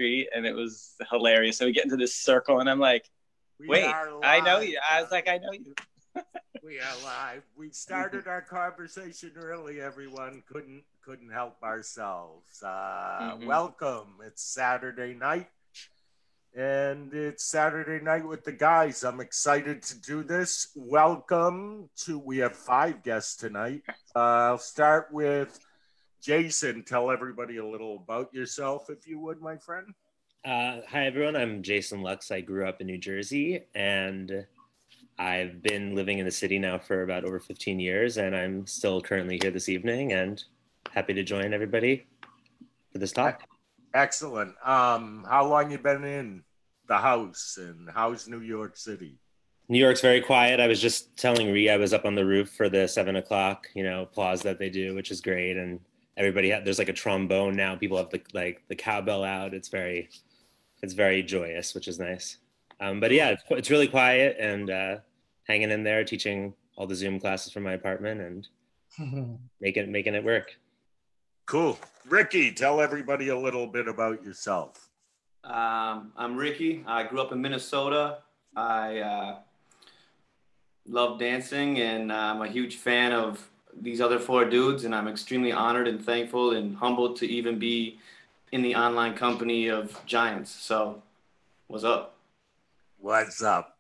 street, and it was hilarious. So we get into this circle, and I'm like, wait, I know you. I was like, I know you. We are live. We started our conversation early, everyone. Couldn't help ourselves. Welcome. It's Saturday night. And it's Saturday night with the guys. I'm excited to do this. Welcome to, we have 5 guests tonight. I'll start with Jason. Tell everybody a little about yourself, if you would, my friend. Hi, everyone. I'm Jason Lux. I grew up in New Jersey, and I've been living in the city now for about over 15 years, and I'm still currently here this evening and happy to join everybody for this talk. Excellent. How long you been in the house, and how's New York City? New York's very quiet. I was just telling Rhee I was up on the roof for the 7 o'clock, applause that they do, which is great. And everybody there's like a trombone now. People have the cowbell out. It's very joyous, which is nice. But yeah, it's really quiet and hanging in there, teaching all the Zoom classes from my apartment and making it work. Cool. Ricky, tell everybody a little bit about yourself. I'm Ricky. I grew up in Minnesota. I love dancing, and I'm a huge fan of these other 4 dudes, and I'm extremely honored and thankful and humbled to even be in the online company of giants. So, what's up? What's up?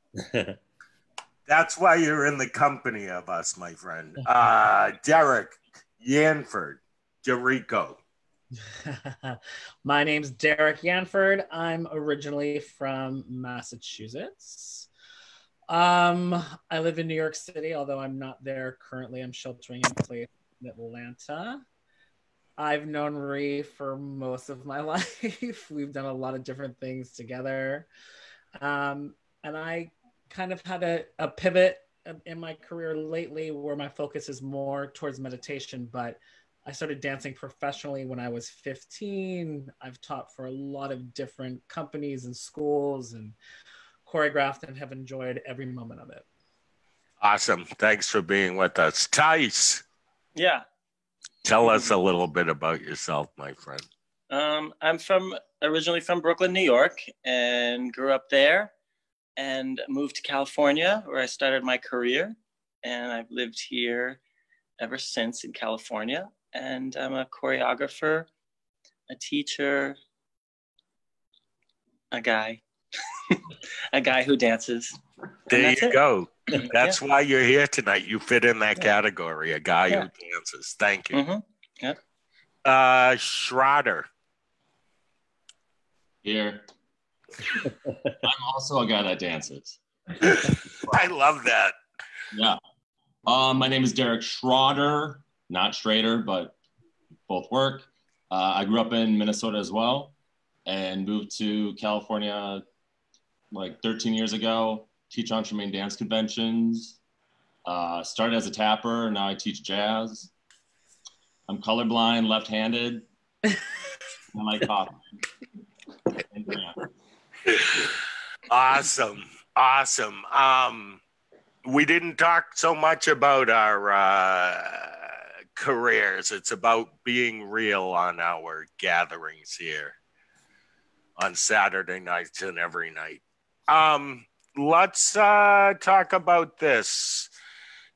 That's why you're in the company of us, my friend. Derrick Yanford. Jericho. My name's Derrick Yanford. I'm originally from Massachusetts. I live in New York City, although I'm not there currently. I'm sheltering in place in Atlanta. I've known Rhee for most of my life. We've done a lot of different things together. And I kind of had a pivot in my career lately where my focus is more towards meditation, but I started dancing professionally when I was 15. I've taught for a lot of different companies and schools and choreographed and have enjoyed every moment of it. Awesome. Thanks for being with us. Tyce. Yeah. Tell us a little bit about yourself, my friend. I'm originally from Brooklyn, New York, and grew up there and moved to California where I started my career. And I've lived here ever since in California. And I'm a choreographer, a teacher, a guy who dances. There you go. That's why you're here tonight. You fit in that category, a guy who dances. Thank you. Mm-hmm. Yep. Schrader. Here. I'm also a guy that dances. I love that. Yeah. My name is Derrick Schrader, not Schrader, but both work. I grew up in Minnesota as well and moved to California like 13 years ago, teach on Tremaine dance conventions. Started as a tapper, now I teach jazz. I'm colorblind, left-handed. I like coffee. Awesome. We didn't talk so much about our careers. It's about being real on our gatherings here on Saturday nights and every night. Let's talk about this.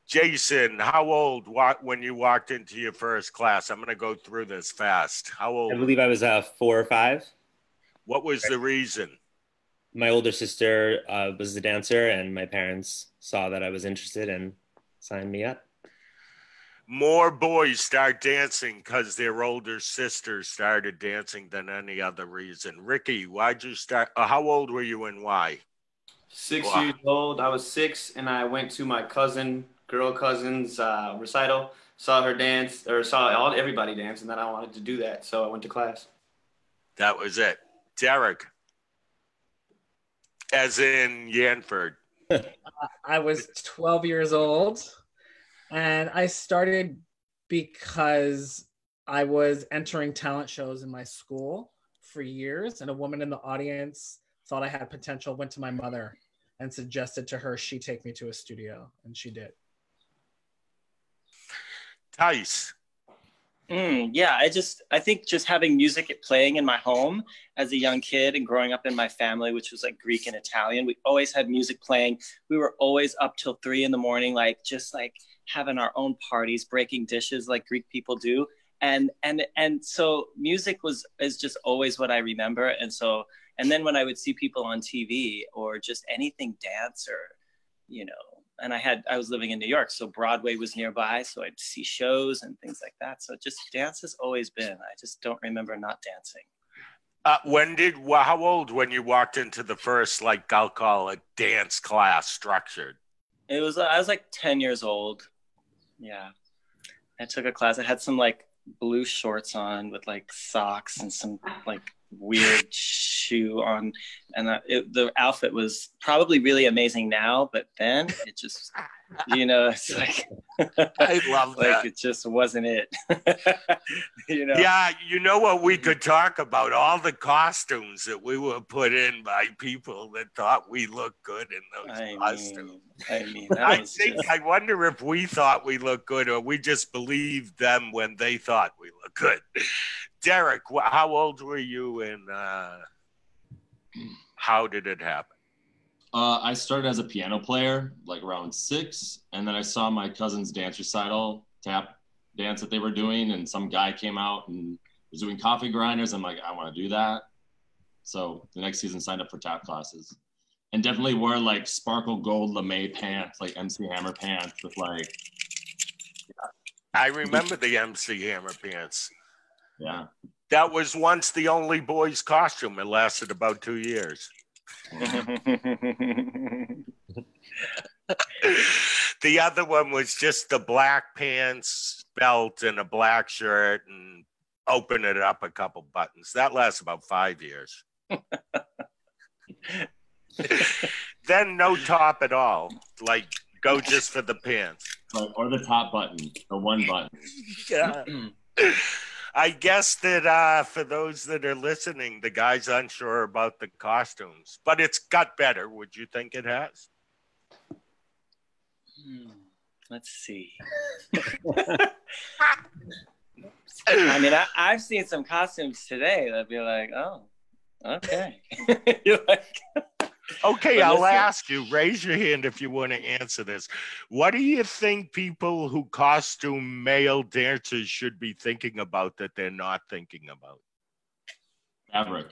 Jason, how old when you walked into your first class? I'm going to go through this fast. How old? I believe I was 4 or 5. What was the reason? My older sister was a dancer, and my parents saw that I was interested and signed me up. More boys start dancing because their older sisters started dancing than any other reason. Ricky, why'd you start? How old were you and why? 6 years old. I was 6, and I went to my girl cousin's recital, saw her dance, or saw everybody dance, and then I wanted to do that, so I went to class. That was it. Derrick. As in Yanford. I was 12 years old, and I started because I was entering talent shows in my school for years, and a woman in the audience thought I had potential, went to my mother and suggested to her she take me to a studio, and she did. Tyce. Yeah, I think just having music playing in my home as a young kid and growing up in my family, which was like Greek and Italian, we always had music playing. We were always up till 3 a.m, like just like having our own parties, breaking dishes like Greek people do. And so music is just always what I remember. And then when I would see people on TV or just anything dance or, you know, and I was living in New York, so Broadway was nearby, so I'd see shows and things like that. So just dance has always been. I just don't remember not dancing. How old when you walked into the first, like I'll call it, dance class structured? I was like 10 years old. Yeah. I took a class. I had some like blue shorts on with like socks and some like weird shoe on, and the outfit was probably really amazing now, but then it just, you know, it's like I love like that. it just wasn't it. You know. Yeah, you know what we could talk about? All the costumes that we were put in by people that thought we looked good in those costumes. I wonder if we thought we looked good or we just believed them when they thought we looked good. Derrick, how old were you and how did it happen? I started as a piano player, like around 6, and then I saw my cousin's dance recital, tap dance that they were doing, and some guy came out and was doing coffee grinders. I'm like, I want to do that. So the next season signed up for tap classes, and definitely wore like sparkle gold lame pants, like MC Hammer pants with like. Yeah. I remember the MC Hammer pants. Yeah. That was once the only boys' costume. It lasted about 2 years. The other one was just the black pants, belt, and a black shirt, and open it up a couple buttons. That lasts about 5 years. Then no top at all. Like, go just for the pants. Right, or the top button, the one button. Yeah. I guess that for those that are listening, the guy's unsure about the costumes, but it's got better. Would you think it has? Let's see. I mean, I've seen some costumes today that'd be like, oh, okay. You're like, okay, I'll ask you. Raise your hand if you want to answer this. What do you think people who costume male dancers should be thinking about that they're not thinking about? Fabric.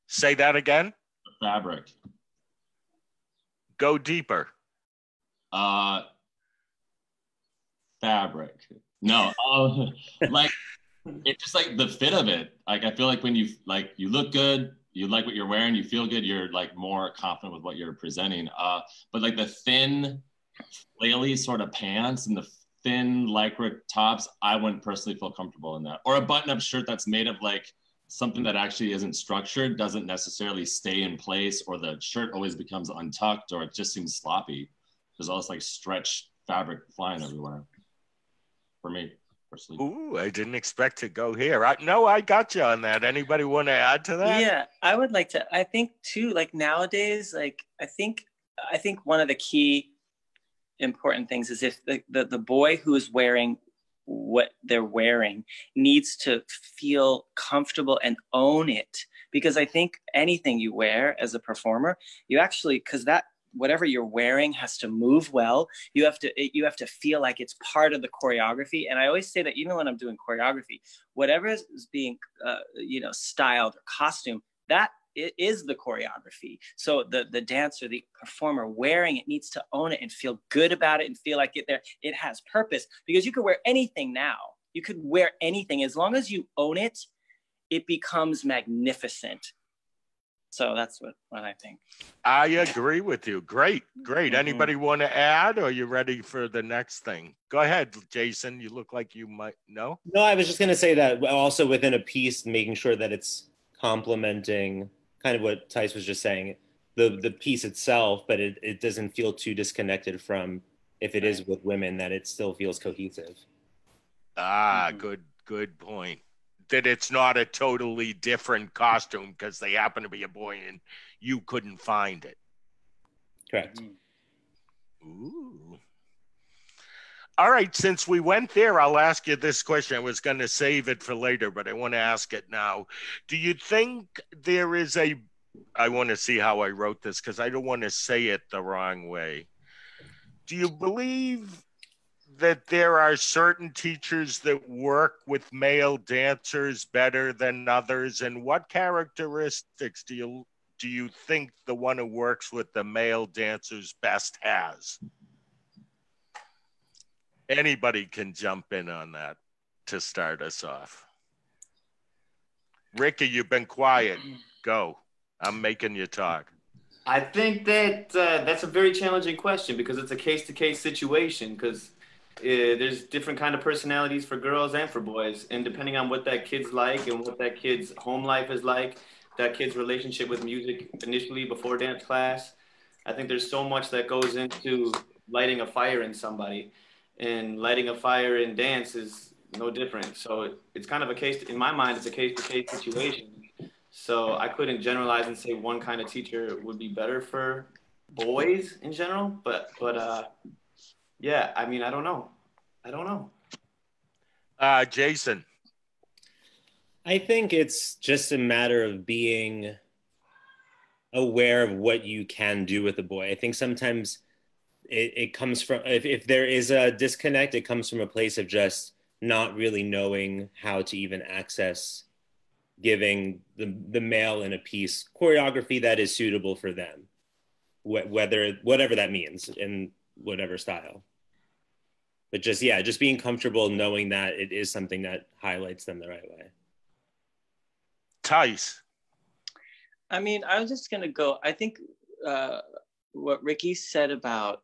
Say that again? Fabric. Go deeper. Fabric. No, like it's just like the fit of it. Like I feel like when you look good, you like what you're wearing, you feel good, you're like more confident with what you're presenting. But like the thin, flaily sort of pants and the thin lycra tops, I wouldn't personally feel comfortable in that. Or a button-up shirt that's made of like something that actually isn't structured, doesn't necessarily stay in place, or the shirt always becomes untucked, or it just seems sloppy. There's all this like stretched fabric flying everywhere. For me, personally. Ooh, I didn't expect to go here. I got you on that. Anybody want to add to that? Yeah, I would like to. I think too, like nowadays, like I think one of the key important things is if the boy who is wearing what they're wearing needs to feel comfortable and own it, because I think anything you wear as a performer, you actually, because that whatever you're wearing has to move well. You have to feel like it's part of the choreography. And I always say that even when I'm doing choreography, whatever is being styled or costume, that is the choreography. So the dancer, the performer wearing it needs to own it and feel good about it and feel like it has purpose, because you could wear anything now. You could wear anything. As long as you own it, it becomes magnificent. So that's what I think. I agree with you. Great. Mm-hmm. Anybody want to add, or are you ready for the next thing? Go ahead, Jason. You look like you might know. No, I was just going to say that also within a piece, making sure that it's complementing kind of what Tyce was just saying, the piece itself, but it doesn't feel too disconnected from, if it is with women, that it still feels cohesive. Good point. That it's not a totally different costume because they happen to be a boy and you couldn't find it. Correct. Ooh. All right, since we went there, I'll ask you this question. I was going to save it for later, but I want to ask it now. Do you think there is I want to see how I wrote this because I don't want to say it the wrong way. Do you believe that there are certain teachers that work with male dancers better than others? And what characteristics do you think the one who works with the male dancers best has? Anybody can jump in on that to start us off. Ricky, you've been quiet. Go. I'm making you talk. I think that that's a very challenging question because it's a case-to-case situation because there's different kind of personalities for girls and for boys. And depending on what that kid's like and what that kid's home life is like, that kid's relationship with music initially before dance class, I think there's so much that goes into lighting a fire in somebody. And lighting a fire in dance is no different. So it's kind of in my mind, it's a case-to-case situation. So I couldn't generalize and say one kind of teacher would be better for boys in general. But yeah, I mean, I don't know. Jason. I think it's just a matter of being aware of what you can do with a boy. I think sometimes it comes from, if there is a disconnect, it comes from a place of just not really knowing how to even access giving the male in a piece choreography that is suitable for them, whatever that means in whatever style. But just being comfortable knowing that it is something that highlights them the right way. Tyce. I mean, I was just gonna go, I think what Ricky said about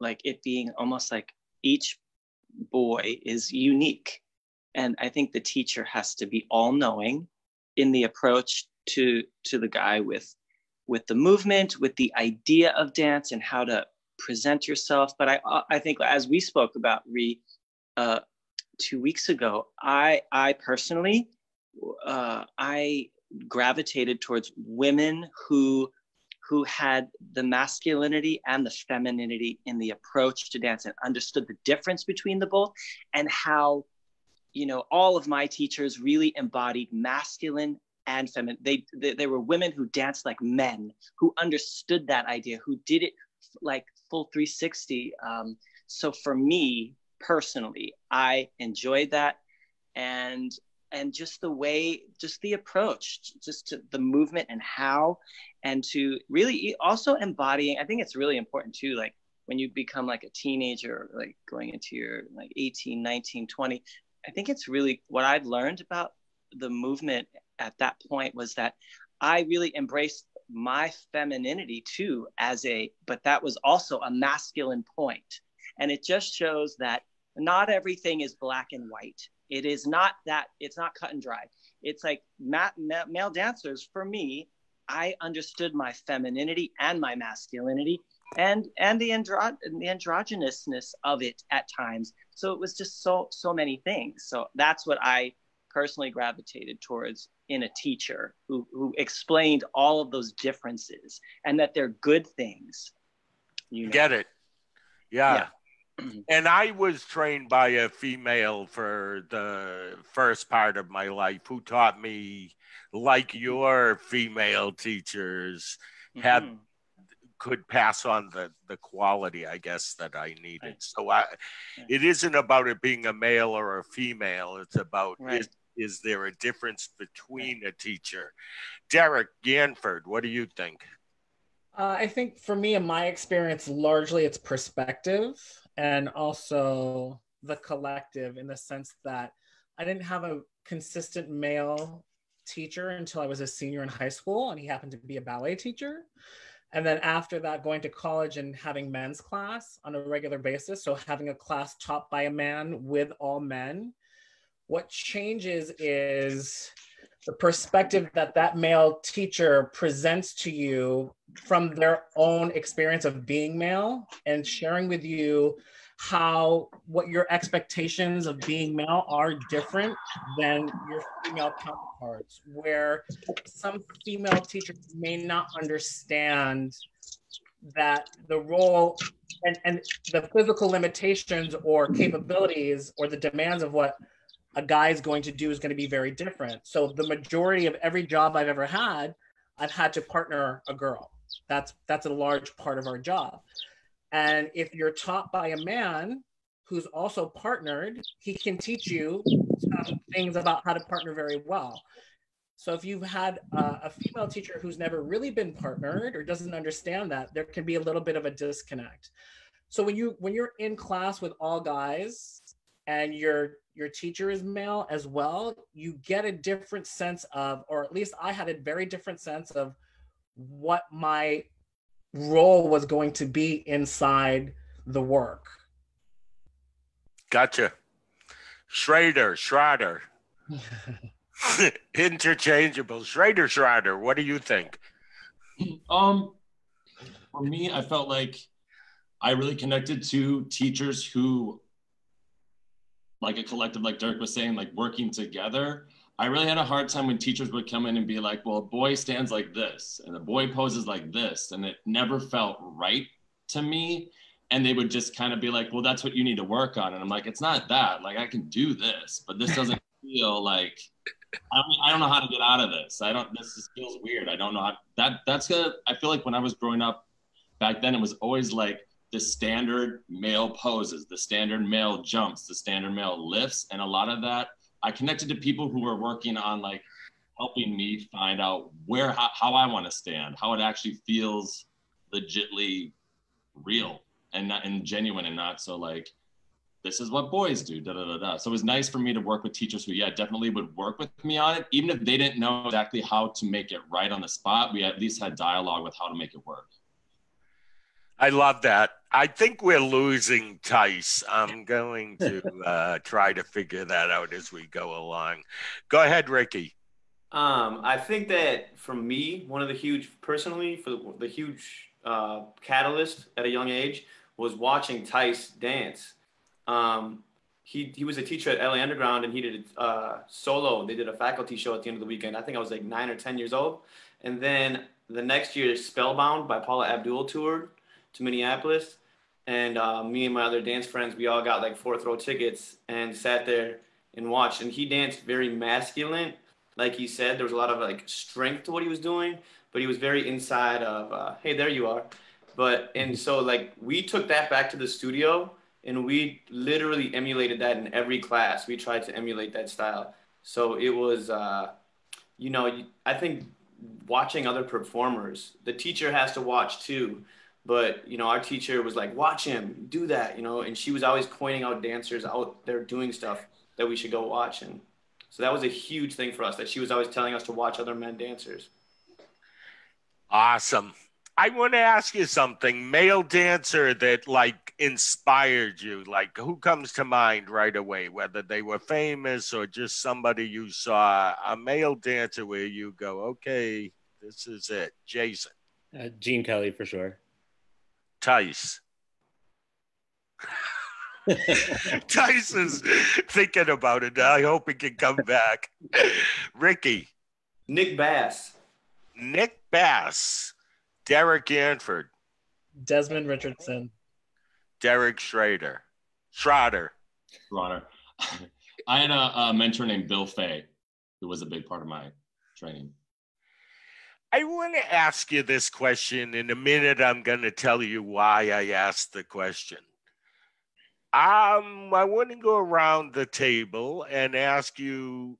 like it being almost like each boy is unique. And I think the teacher has to be all-knowing in the approach to the guy with the movement, with the idea of dance and how to present yourself. But I think as we spoke about, Rhee, 2 weeks ago, I personally, I gravitated towards women who had the masculinity and the femininity in the approach to dance and understood the difference between the both, and how, you know, all of my teachers really embodied masculine and feminine. They were women who danced like men, who understood that idea, who did it like full 360. So for me personally, I enjoyed that. And just the way, just the approach, just to the movement and how, and to really also embodying, I think it's really important too, like when you become like a teenager, like going into your like 18, 19, 20, I think it's really what I've learned about the movement at that point was that I really embraced my femininity too but that was also a masculine point. And it just shows that not everything is black and white. It is not that, it's not cut and dry. It's like male dancers, for me, I understood my femininity and my masculinity and the androgynousness of it at times. So it was just so many things. So that's what I personally gravitated towards in a teacher who explained all of those differences and that they're good things. You know? Get it. Yeah. And I was trained by a female for the first part of my life who taught me, like your female teachers could pass on the quality, I guess, that I needed. Right. So it isn't about it being a male or a female. It's about, is there a difference between a teacher? Derrick Yanford, what do you think? I think for me, in my experience, largely it's perspective and also the collective, in the sense that I didn't have a consistent male teacher until I was a senior in high school, and he happened to be a ballet teacher. And then after that, going to college and having men's class on a regular basis. So having a class taught by a man with all men. What changes is the perspective that male teacher presents to you from their own experience of being male, and sharing with you what your expectations of being male are different than your female counterparts, where some female teachers may not understand that the role and the physical limitations or capabilities or the demands of what a guy is going to do is going to be very different. So the majority of every job I've ever had, I've had to partner a girl. That's a large part of our job. And if you're taught by a man who's also partnered, he can teach you some things about how to partner very well. So if you've had a female teacher who's never really been partnered or doesn't understand that, there can be a little bit of a disconnect. So when you're in class with all guys and your teacher is male as well, you get a different sense of, or at least I had a very different sense of what my role was going to be inside the work. Gotcha. Schrader. Interchangeable. Schrader, what do you think? For me, I felt like I really connected to teachers who, like a collective, like Derrick was saying, like working together. I really had a hard time when teachers would come in and be like, well, a boy stands like this and a boy poses like this. And it never felt right to me. And they would just kind of be like, well, that's what you need to work on. And I'm like, it's not that. Like, I can do this, but this doesn't feel like, I don't know how to get out of this. This just feels weird. I don't know how, that's good. I feel like when I was growing up back then, it was always like the standard male poses, the standard male jumps, the standard male lifts. And a lot of that, I connected to people who were working on like helping me find out how I want to stand, how it actually feels legitly real and genuine and not so like, this is what boys do, da, da, da, da. So it was nice for me to work with teachers who, definitely would work with me on it. Even if they didn't know exactly how to make it right on the spot, we at least had dialogue with how to make it work. I love that. I think we're losing Tyce. I'm going to try to figure that out as we go along. Go ahead, Ricci. I think that for me, one of the huge catalyst at a young age was watching Tyce dance. He was a teacher at LA Underground, and he did solo. They did a faculty show at the end of the weekend. I think I was like 9 or 10 years old. And then the next year, Spellbound by Paula Abdul toured to Minneapolis. And me and my other dance friends, we all got like 4th row tickets and sat there and watched. And he danced very masculine. Like he said, there was a lot of like strength to what he was doing, but he was very inside of, hey, there you are. And so like we took that back to the studio, and we literally emulated that in every class. We tried to emulate that style. So it was, I think watching other performers, the teacher has to watch too. But, our teacher was like, watch him, do that, and she was always pointing out dancers out there doing stuff that we should go watch. And so that was a huge thing for us, that she was always telling us to watch other men dancers. Awesome. I want to ask you something. Male dancer that like inspired you, like who comes to mind right away, whether they were famous or just somebody you saw, a male dancer where you go, okay, this is it. Jason. Gene Kelly for sure. Tyce. Tyce is thinking about it. I hope he can come back. Ricci. Nick Bass. Derrick Yanford. Desmond Richardson. Derrick Schrader. I had a mentor named Bill Fay, who was a big part of my training. I want to ask you this question. In a minute, I'm going to tell you why I asked the question. I want to go around the table and ask you,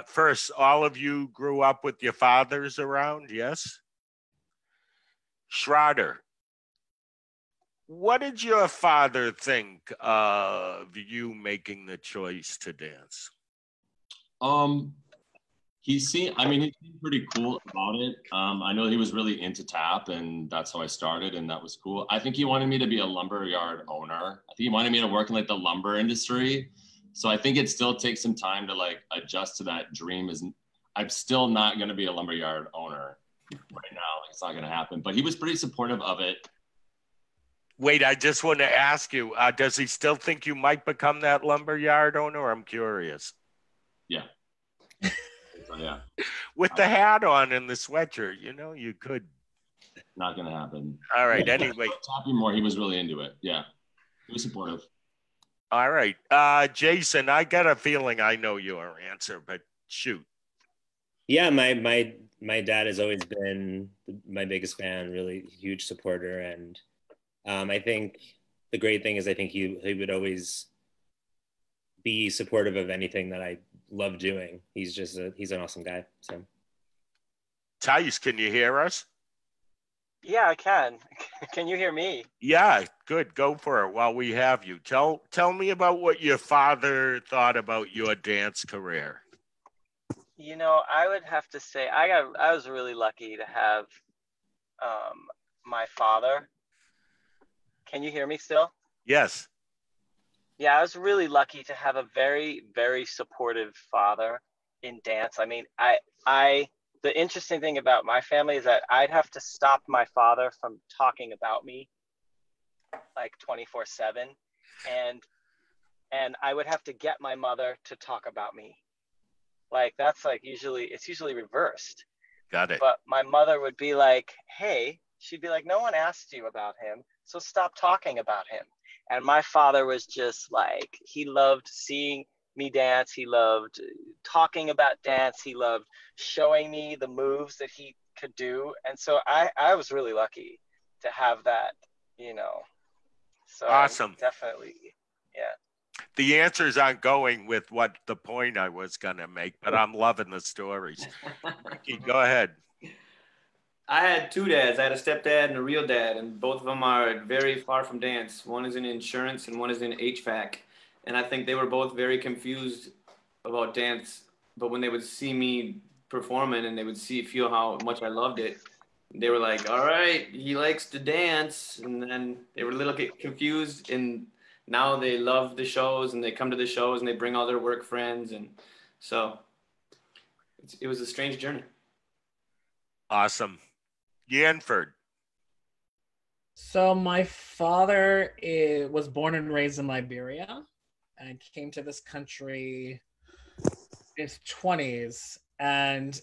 first, all of you grew up with your fathers around, yes? Schrader, what did your father think of you making the choice to dance? He seemed pretty cool about it. I know he was really into tap, and that's how I started, and that was cool. I think he wanted me to be a lumberyard owner. I think he wanted me to work in like the lumber industry. So I think it still takes some time to like adjust to that dream. I'm still not going to be a lumberyard owner right now. Like, it's not going to happen. But he was pretty supportive of it. Wait, I just want to ask you, does he still think you might become that lumberyard owner? I'm curious. Yeah. Yeah. With the hat on and the sweatshirt, you could Not going to happen. All right. Anyway. Happy more. He was really into it. Yeah. He was supportive. All right. Jason, I got a feeling I know your answer, but shoot. Yeah, my dad has always been my biggest fan, really huge supporter. And I think the great thing is I think he would always be supportive of anything that I love doing. He's an awesome guy. So, Tyce, can you hear us? Yeah, I can. Can you hear me? Yeah, good. Go for it while we have you. Tell me about what your father thought about your dance career. You know, I would have to say I was really lucky to have my father. Can you hear me still? Yes. Yeah, I was really lucky to have a very, very supportive father in dance. I mean, the interesting thing about my family is that I'd have to stop my father from talking about me like 24/7, and I would have to get my mother to talk about me. Like that's like it's usually reversed. Got it. But my mother would be like, "Hey," she'd be like, "No one asked you about him, so stop talking about him." And my father was just like, he loved seeing me dance. He loved talking about dance. He loved showing me the moves that he could do. And so I was really lucky to have that, you know. So awesome. Definitely, yeah. The answers aren't going with what the point I was going to make, but I'm loving the stories. Ricci, go ahead. I had two dads. I had a stepdad and a real dad, and both of them are very far from dance. One is in insurance and one is in HVAC. And I think they were both very confused about dance. But when they would see me performing and they would feel how much I loved it, they were like, all right, he likes to dance. And then they were a little bit confused. And now they love the shows and they come to the shows and they bring all their work friends. And so it was a strange journey. Awesome. Yanford. So my father was born and raised in Liberia and came to this country in his 20s, and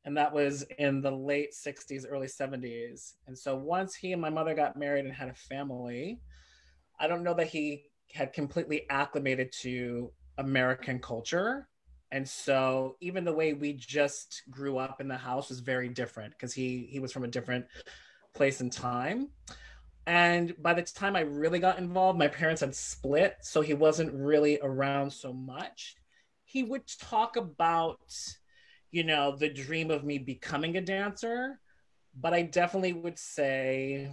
and that was in the late 60s, early 70s. And so once he and my mother got married and had a family, I don't know that he had completely acclimated to American culture. And so even the way we just grew up in the house was very different because he was from a different place and time. And by the time I really got involved, my parents had split, so he wasn't really around so much. He would talk about, you know, the dream of me becoming a dancer, but I definitely would say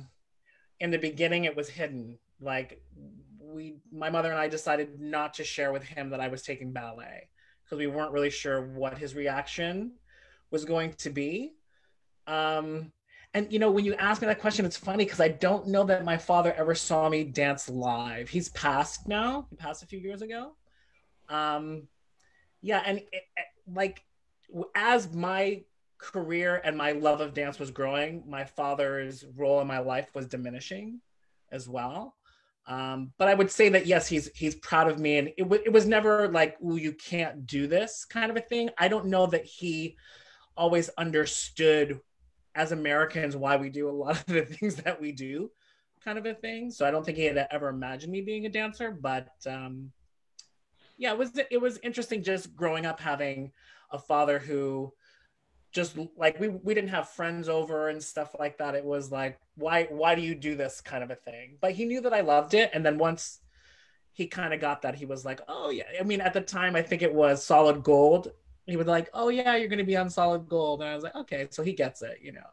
in the beginning it was hidden. Like my mother and I decided not to share with him that I was taking ballet because we weren't really sure what his reaction was going to be. And you know, when you ask me that question, it's funny because I don't know that my father ever saw me dance live. He's passed now. He passed a few years ago. Yeah, and like as my career and my love of dance was growing, my father's role in my life was diminishing as well. But I would say that yes, he's proud of me, and it was never like, "Ooh, you can't do this" kind of a thing. I don't know that he always understood as Americans why we do a lot of the things that we do, kind of a thing. So I don't think he had ever imagined me being a dancer, but yeah, it was interesting just growing up having a father who just like we didn't have friends over and stuff like that. It was like, why do you do this kind of a thing? But he knew that I loved it. And then once he kind of got that, he was like, oh yeah. I mean, at the time, I think it was Solid Gold. He was like, oh yeah, you're going to be on Solid Gold. And I was like, okay, so he gets it, you know.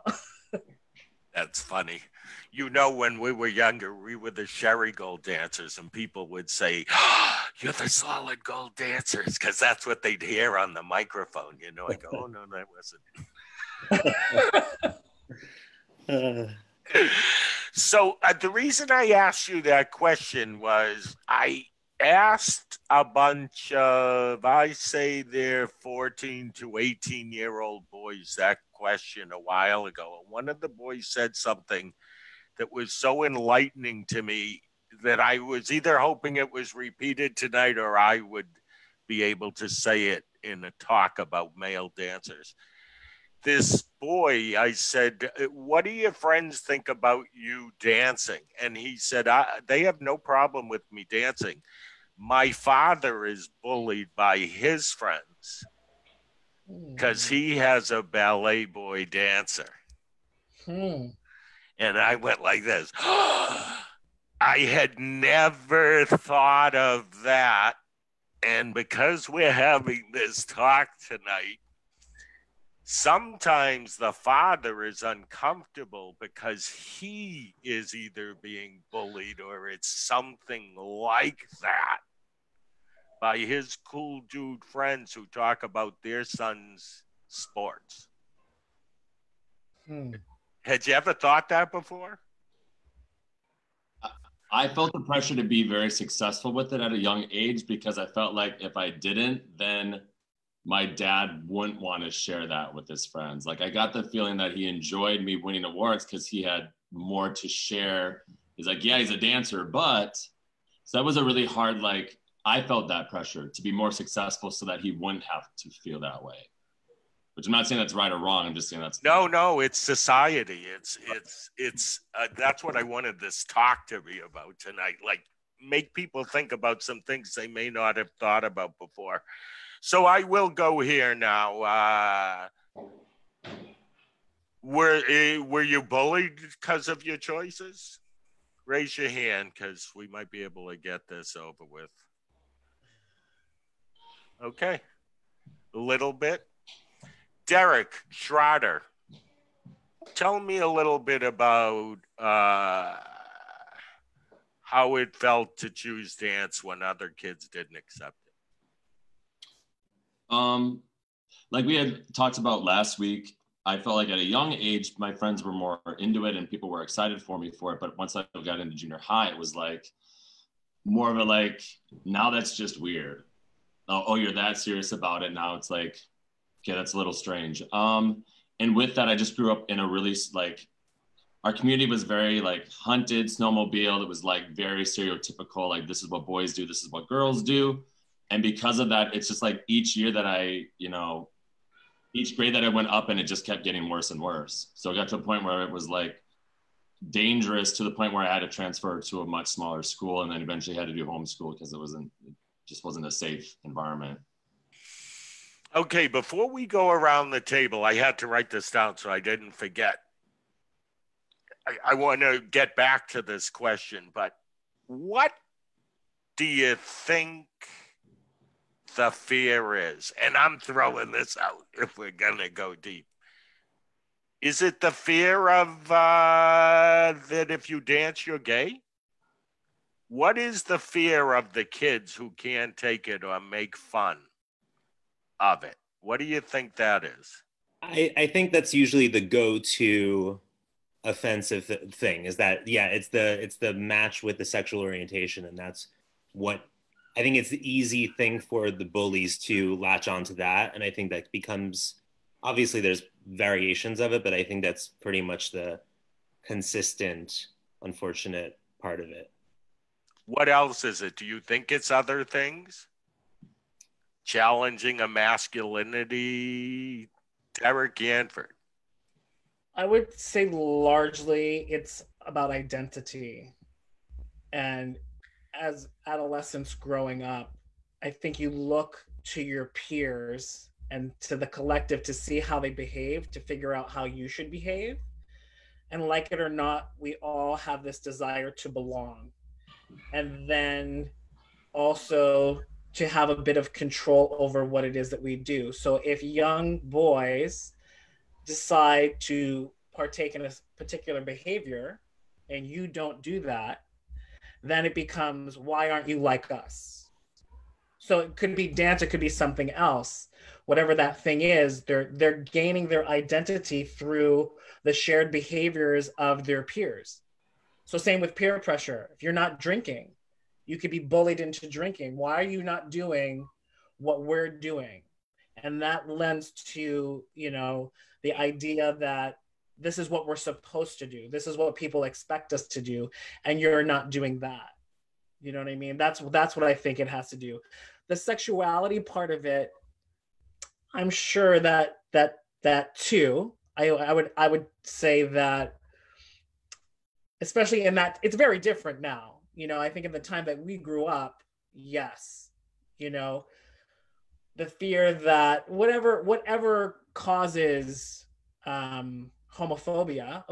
That's funny. You know, when we were younger, we were the Sherry Gold dancers, and people would say, oh, you're the Solid Gold dancers, because that's what they'd hear on the microphone. You know, I go, oh, no, that wasn't. So the reason I asked you that question was I asked a bunch of, I say they're 14 to 18-year-old boys that question a while ago. And one of the boys said something that was so enlightening to me that I was either hoping it was repeated tonight or I would be able to say it in a talk about male dancers. this boy, I said, what do your friends think about you dancing? And he said, they have no problem with me dancing. My father is bullied by his friends because he has a ballet boy dancer. And I went like this. I had never thought of that. And because we're having this talk tonight, sometimes the father is uncomfortable because he is either being bullied or it's something like that by his cool dude friends who talk about their son's sports. Had you ever thought that before? I felt the pressure to be very successful with it at a young age because I felt like if I didn't, then my dad wouldn't want to share that with his friends. Like I got the feeling that he enjoyed me winning awards because he had more to share. He's like, yeah, he's a dancer, but so that was a really hard, like, I felt that pressure to be more successful so that he wouldn't have to feel that way. Which I'm not saying that's right or wrong. I'm just saying that's no. It's society. It's that's what I wanted this talk to be about tonight. Like, make people think about some things they may not have thought about before. So I will go here now. Were you bullied because of your choices? Raise your hand because we might be able to get this over with. Okay, a little bit. Derrick Schrader, tell me a little bit about how it felt to choose dance when other kids didn't accept it. Like we had talked about last week, I felt like at a young age, my friends were more into it and people were excited for me for it. But once I got into junior high, it was like more of a like, now that's just weird. Oh, you're that serious about it. Now it's like, okay, that's a little strange. And with that, I just grew up in a really like, our community was very like hunted, snowmobile. It was like very stereotypical. Like this is what boys do. This is what girls do. And because of that, it's just like each year that each grade that I went up and it just kept getting worse and worse. So it got to a point where it was like dangerous to the point where I had to transfer to a much smaller school and then eventually had to do homeschool because it just wasn't a safe environment. Okay, before we go around the table, I had to write this down so I didn't forget. I want to get back to this question, but what do you think the fear is? And I'm throwing this out if we're going to go deep. Is it the fear of that if you dance, you're gay? What is the fear of the kids who can't take it or make fun of it? What do you think that is? I think that's usually the go-to offensive thing is that, yeah, it's the match with the sexual orientation. And that's what I think it's the easy thing for the bullies to latch onto that. And I think that becomes, obviously there's variations of it, but I think that's pretty much the consistent, unfortunate part of it. What else is it? Do you think it's other things? Challenging a masculinity? Derrick Yanford. I would say largely it's about identity. And as adolescents growing up, I think you look to your peers and to the collective to see how they behave, to figure out how you should behave. And like it or not, we all have this desire to belong. And then also to have a bit of control over what it is that we do. So if young boys decide to partake in a particular behavior and you don't do that, then it becomes, why aren't you like us? So it could be dance, it could be something else. Whatever that thing is, they're gaining their identity through the shared behaviors of their peers. So same with peer pressure. If you're not drinking, you could be bullied into drinking. Why are you not doing what we're doing? And that lends to, the idea that this is what we're supposed to do. This is what people expect us to do. And you're not doing that. You know what I mean? That's what I think it has to do. The sexuality part of it, I'm sure that that too. I would say that, especially in that, it's very different now. I think in the time that we grew up, yes, the fear that whatever causes homophobia,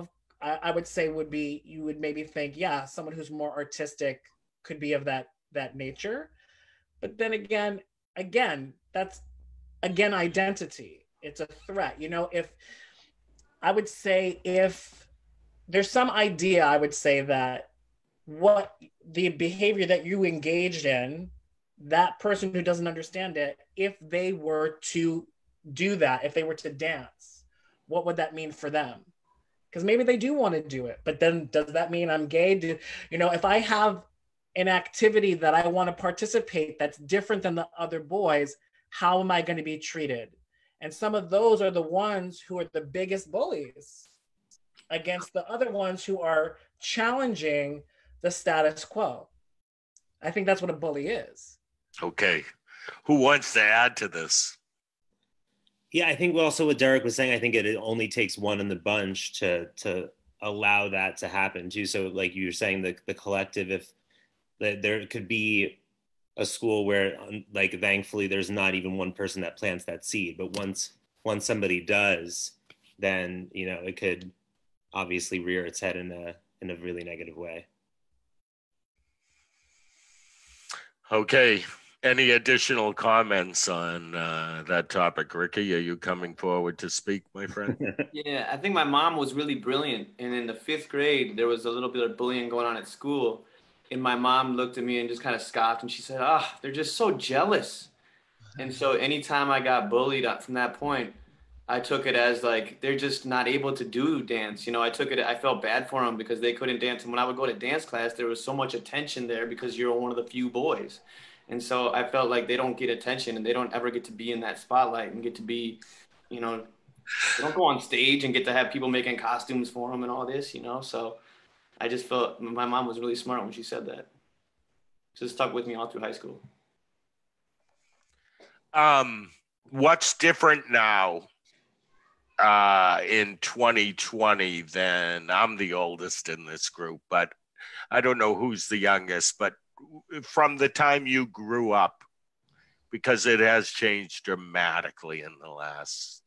I would say would be, you would maybe think, yeah, someone who's more artistic could be of that nature. But then again, that's identity. It's a threat. If I would say, if there's some idea, I would say that what the behavior that you engaged in, that person who doesn't understand it, if they were to do that, if they were to dance, what would that mean for them? Because maybe they do want to do it, but then does that mean I'm gay? If I have an activity that I want to participate that's different than the other boys, how am I going to be treated? And some of those are the ones who are the biggest bullies against the other ones who are challenging the status quo. I think that's what a bully is. Okay. Who wants to add to this? Yeah, I think also what Derrick was saying, I think it only takes one in the bunch to allow that to happen too. So like you were saying, the collective, if there could be a school where, like, thankfully there's not even one person that plants that seed, but once somebody does, then it could obviously rear its head in a really negative way. Okay. Any additional comments on that topic? Ricky, are you coming forward to speak, my friend? Yeah, I think my mom was really brilliant. And in the 5th grade, there was a little bit of bullying going on at school. And my mom looked at me and just kind of scoffed. And she said, they're just so jealous. And so anytime I got bullied from that point, I took it as like, they're just not able to do dance. I felt bad for them because they couldn't dance. And when I would go to dance class, there was so much attention there because you're one of the few boys. And so I felt like they don't get attention and they don't ever get to be in that spotlight and get to be, they don't go on stage and get to have people making costumes for them and all this, So I just felt my mom was really smart when she said that. So it stuck with me all through high school. What's different now in 2020 than, I'm the oldest in this group, but I don't know who's the youngest, but from the time you grew up, because it has changed dramatically in the last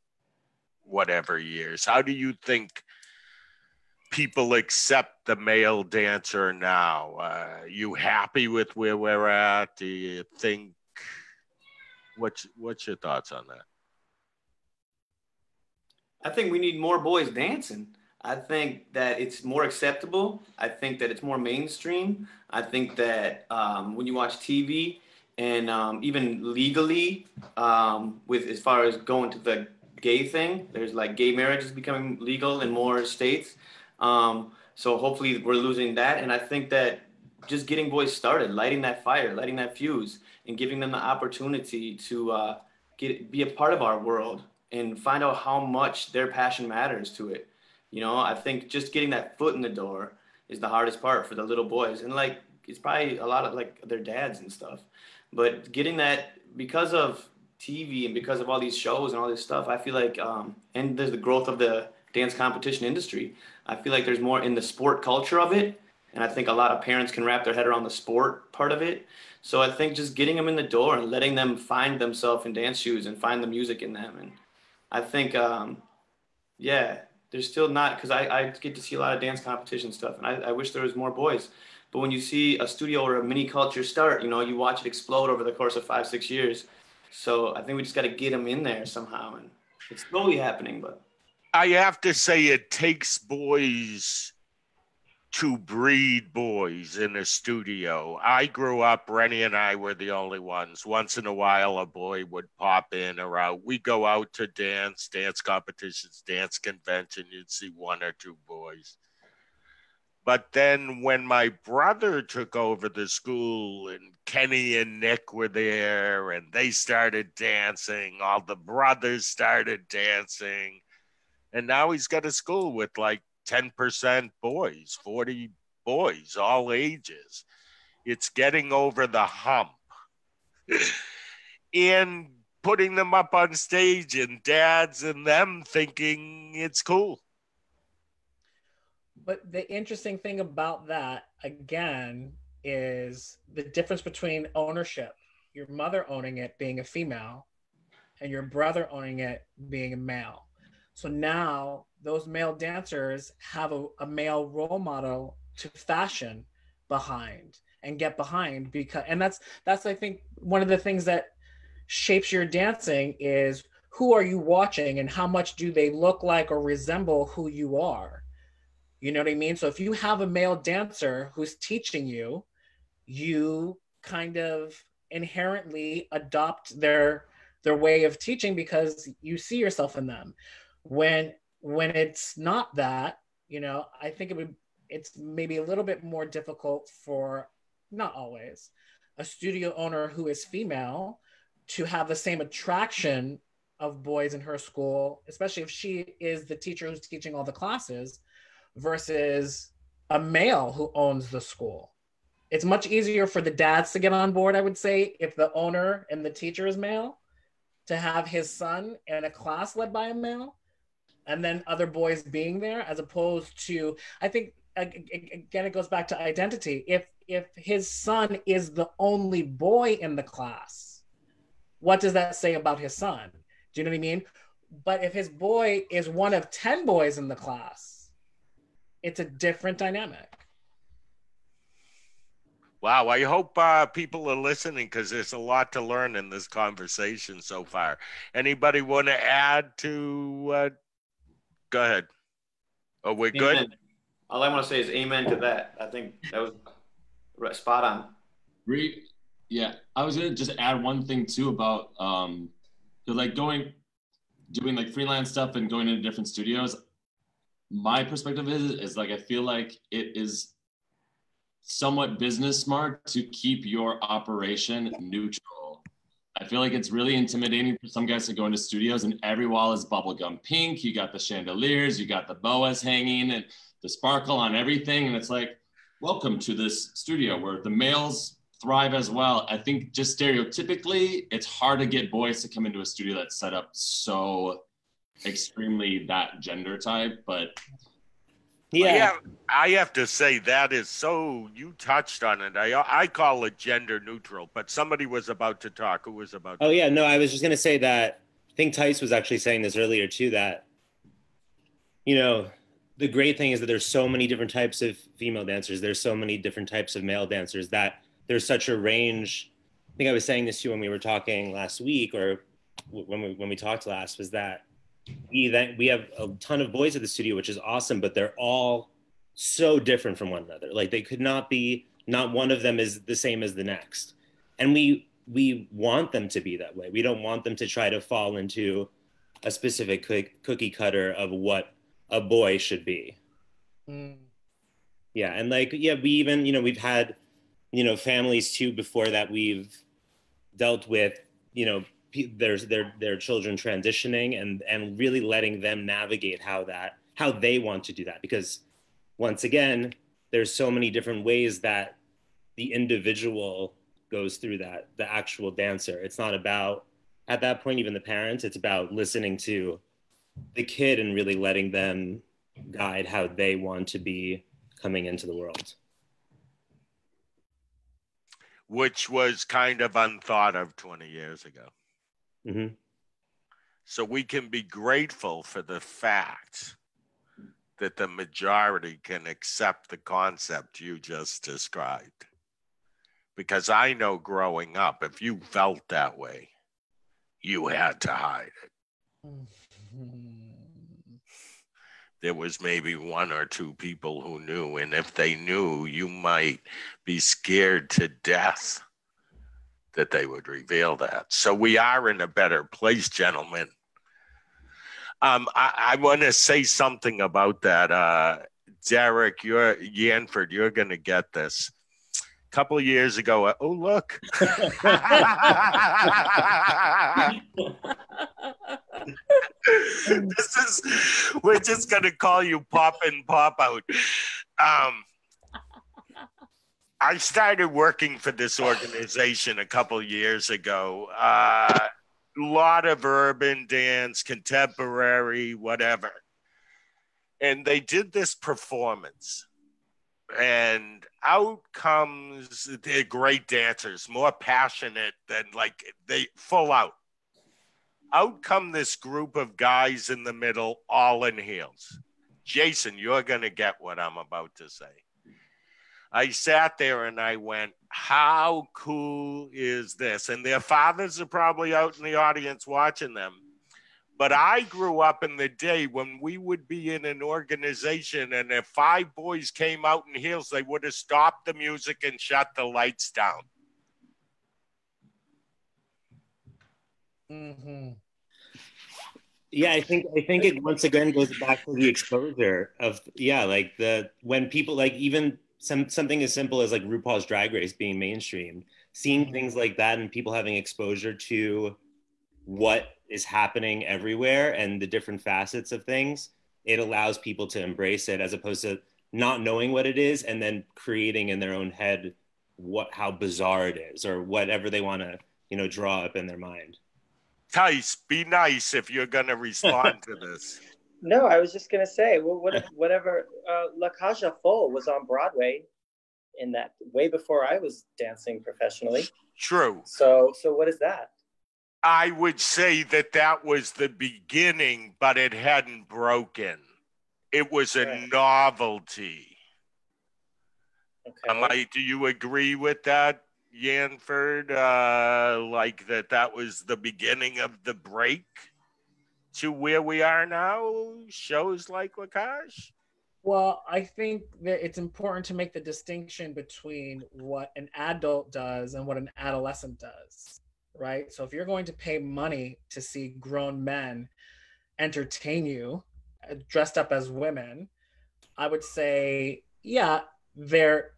whatever years, how do you think people accept the male dancer now? You happy with where we're at? Do you think, what's your thoughts on that? I think we need more boys dancing. I think that it's more acceptable. I think that it's more mainstream. I think that when you watch TV and even legally, with as far as going to the gay thing, there's like gay marriage is becoming legal in more states. So hopefully we're losing that. And I think that just getting boys started, lighting that fire, lighting that fuse, and giving them the opportunity to be a part of our world and find out how much their passion matters to it. I think just getting that foot in the door is the hardest part for the little boys. And like, it's probably a lot of like their dads and stuff, but getting that, because of TV and because of all these shows and all this stuff, I feel like, and there's the growth of the dance competition industry. I feel like there's more in the sport culture of it. And I think a lot of parents can wrap their head around the sport part of it. So I think just getting them in the door and letting them find themselves in dance shoes and find the music in them. And I think, there's still not, because I get to see a lot of dance competition stuff, and I wish there was more boys. But when you see a studio or a mini culture start, you watch it explode over the course of 5-6 years. So I think we just got to get them in there somehow, and it's slowly happening. But I have to say, it takes boys to breed boys in a studio. I grew up, Rennie and I were the only ones. Once in a while, a boy would pop in or out. We go out to dance competitions, dance convention, you'd see 1 or 2 boys. But then when my brother took over the school and Kenny and Nick were there and they started dancing, all the brothers started dancing. And now he's got a school with like 10% boys, 40 boys, all ages. It's getting over the hump. And putting them up on stage and dads and them thinking it's cool. But the interesting thing about that, again, is the difference between ownership. Your mother owning it being a female and your brother owning it being a male. So now those male dancers have a male role model to fashion behind and get behind, because, and that's I think one of the things that shapes your dancing is who are you watching and how much do they look like or resemble who you are. You know what I mean? So if you have a male dancer who's teaching you, you kind of inherently adopt their way of teaching because you see yourself in them. When it's not that, you know, I think it's maybe a little bit more difficult for, not always, a studio owner who is female to have the same attraction of boys in her school, especially if she is the teacher who's teaching all the classes, versus a male who owns the school. It's much easier for the dads to get on board, I would say, if the owner and the teacher is male, to have his son in a class led by a male, and then other boys being there, as opposed to, I think, again, it goes back to identity. If his son is the only boy in the class, what does that say about his son? Do you know what I mean? But if his boy is one of 10 boys in the class, it's a different dynamic. Wow, I hope people are listening because there's a lot to learn in this conversation so far. Anybody want to add to? Go ahead. Oh, we're good? Amen. All I want to say is amen to that. I think that was spot on. Rhee, yeah, I was gonna just add one thing too about like doing like freelance stuff and going into different studios. My perspective is like, I feel like it is somewhat business smart to keep your operation neutral. I feel like it's really intimidating for some guys to go into studios and every wall is bubblegum pink. You got the chandeliers, you got the boas hanging and the sparkle on everything. And it's like, welcome to this studio where the males thrive as well. I think just stereotypically, it's hard to get boys to come into a studio that's set up so extremely that gender type, but yeah, I have to say that is so, you touched on it. I call it gender neutral, but somebody was about to talk. Who was about to yeah, no, I was just going to say that I think Tyce was actually saying this earlier too, that, you know, the great thing is that there's so many different types of female dancers. There's so many different types of male dancers that there's such a range. I think I was saying this to you when we were talking last week, or when we talked last, was that we have a ton of boys at the studio, which is awesome, but they're all so different from one another. Like they could not one of them is the same as the next. And we want them to be that way. We don't want them to try to fall into a specific cookie cutter of what a boy should be. Yeah. And like, yeah, we even, you know, we've had, you know, families too before that we've dealt with, you know, their children transitioning and really letting them navigate how they want to do that. Because once again, there's so many different ways that the individual goes through that, the actual dancer. It's not about, at that point, even the parents, it's about listening to the kid and really letting them guide how they want to be coming into the world. Which was kind of unthought of 20 years ago. Mm-hmm. So we can be grateful for the fact that the majority can accept the concept you just described. Because I know growing up, if you felt that way, you had to hide it. There was maybe one or two people who knew, and if they knew, you might be scared to death that they would reveal that. So we are in a better place, gentlemen. I want to say something about that. Derrick, Yanford, you're going to get this. A couple of years ago, oh, look. We're just going to call you Pop and Pop Out. I started working for this organization a couple of years ago, lot of urban dance, contemporary, whatever. And they did this performance. And out comes, they're great dancers, more passionate than like they full out. Out come this group of guys in the middle, all in heels. Jason, you're going to get what I'm about to say. I sat there and I went, how cool is this? And their fathers are probably out in the audience watching them. But I grew up in the day when we would be in an organization and if 5 boys came out in heels, they would have stopped the music and shut the lights down. Mm-hmm. Yeah, I think it once again goes back to the exposure of like when people like even something as simple as like RuPaul's Drag Race being mainstreamed, seeing things like that and people having exposure to what is happening everywhere and the different facets of things, it allows people to embrace it as opposed to not knowing what it is and then creating in their own head how bizarre it is or whatever they want to draw up in their mind. Tyce, be nice if you're going to respond to this. No, I was just going to say, well, whatever La Cage aux Folles was on Broadway in that way before I was dancing professionally. True. So what is that? I would say that was the beginning, but it hadn't broken. It was a novelty. Okay. Do you agree with that, Yanford? Like that was the beginning of the break to where we are now, shows like La Cage? Well, I think that it's important to make the distinction between what an adult does and what an adolescent does. Right? So if you're going to pay money to see grown men entertain you dressed up as women, I would say, yeah,